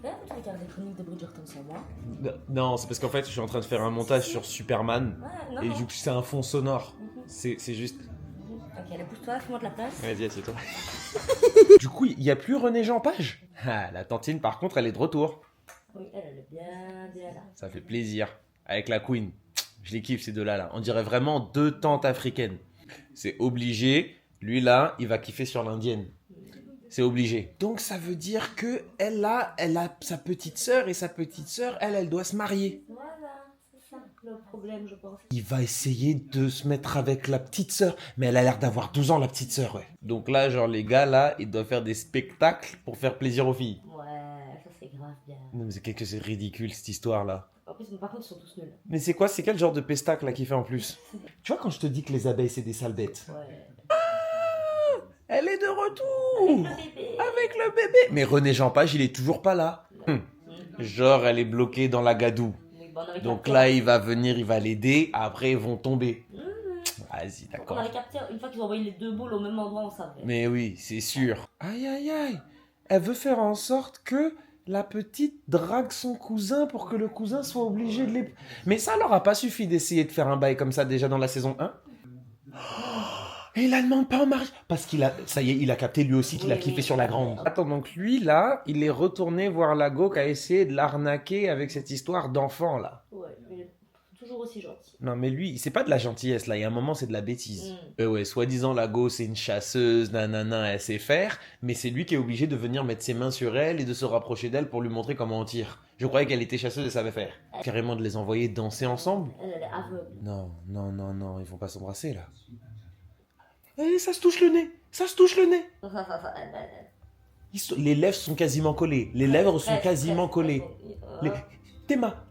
quand même regarder des chroniques de Bridgerton sans moi. Non, c'est parce qu'en fait, je suis en train de faire un montage sur Superman. Ouais, non, Et non. du coup, c'est un fond sonore. Mhm. C'est juste. Ok, allez, pousse-toi, fais-moi de la place. Vas-y, assieds-toi. Du coup, il n'y a plus René Jean Page. Ah, la tantine, par contre, elle est de retour. Oui, elle est bien là. Ça fait plaisir. Avec la Queen. Je les kiffe, ces deux-là. Là. On dirait vraiment deux tantes africaines. C'est obligé. Lui, là, il va kiffer sur l'indienne. C'est obligé. Donc, ça veut dire que elle a sa petite sœur. Et sa petite sœur, elle doit se marier. Voilà, c'est ça le problème, je pense. Il va essayer de se mettre avec la petite sœur. Mais elle a l'air d'avoir 12 ans, la petite sœur, ouais. Donc là, genre, les gars, là, ils doivent faire des spectacles pour faire plaisir aux filles. Ouais, ça c'est grave bien. Non, mais c'est quelque chose de ridicule, cette histoire-là. En plus, par contre, ils sont tous nuls. Mais c'est quoi? C'est quel genre de pestac, là, qu'il fait en plus? Tu vois, quand je te dis que les abeilles, c'est des sales bêtes. Ouais. Elle est de retour! Le bébé. Avec le bébé! Mais René Jean Page, il est toujours pas là. Genre, elle est bloquée dans la gadoue. Oui, bon, on avait Donc capté. là, il va venir, il va l'aider. Après, ils vont tomber. Vas-y, On d'accord. avait capté, une fois qu'ils ont envoyé les deux boules au même endroit, on savait. Mais oui, c'est sûr. Aïe, aïe, aïe. Elle veut faire en sorte que la petite drague son cousin pour que le cousin soit obligé de les... Mais ça leur a pas suffi d'essayer de faire un bail comme ça déjà dans la saison 1. Et il la demande pas en mariage. Parce qu'il a, ça y est, il a capté lui aussi qu'il a Oui, kiffé oui. sur la grande. Attends, donc lui là, il est retourné voir Lago qui a essayé de l'arnaquer avec cette histoire d'enfant là. Ouais, mais toujours aussi gentil. Non mais lui, c'est pas de la gentillesse là, il y a un moment c'est de la bêtise. Mm. Ouais, soi-disant Lago c'est une chasseuse, nanana, elle sait faire, mais c'est lui qui est obligé de venir mettre ses mains sur elle et de se rapprocher d'elle pour lui montrer comment on tire. Je croyais qu'elle était chasseuse et savait faire. Carrément de les envoyer danser ensemble. Elle est aveugle. Non, non, non, non, ils vont pas s'embrasser là. Eh, ça se touche le nez, ça se touche le nez. Les lèvres sont quasiment collées, les lèvres sont quasiment collées. Les... Théma.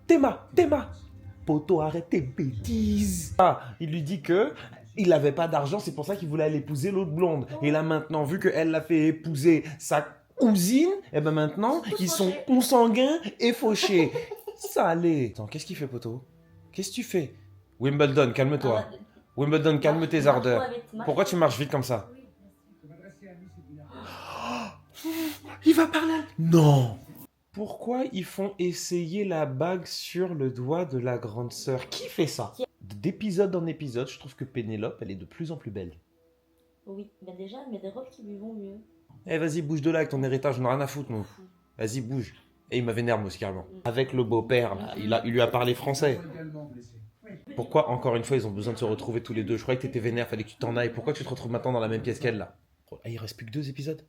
Poto, arrête tes bêtises. Ah, il lui dit que il avait pas d'argent, c'est pour ça qu'il voulait aller épouser l'autre blonde. Et là maintenant, vu qu'elle l'a fait épouser sa cousine, et ben maintenant, ils sont consanguins et fauchés. Ça allait. Attends, qu'est-ce qu'il fait, Poto? Qu'est-ce que tu fais? Wimbledon, calme-toi. Wimbledon, calme tes ardeurs. Pourquoi tu marches vite comme ça? Il va parler. Non. Pourquoi ils font essayer la bague sur le doigt de la grande sœur? Qui fait ça? D'épisode en épisode, je trouve que Pénélope, elle est de plus en plus belle. Oui, mais déjà, elle met des robes qui lui vont mieux. Eh, vas-y, bouge de là avec ton héritage, on n'a rien à foutre, nous. Vas-y, bouge. Et il m'avait énervé, moi aussi, carrément. Avec le beau-père, là, il lui a parlé français. Pourquoi, encore une fois, ils ont besoin de se retrouver tous les deux? Je croyais que t'étais vénère, fallait que tu t'en ailles. Pourquoi tu te retrouves maintenant dans la même pièce qu'elle, là? Oh, il reste plus que 2 épisodes.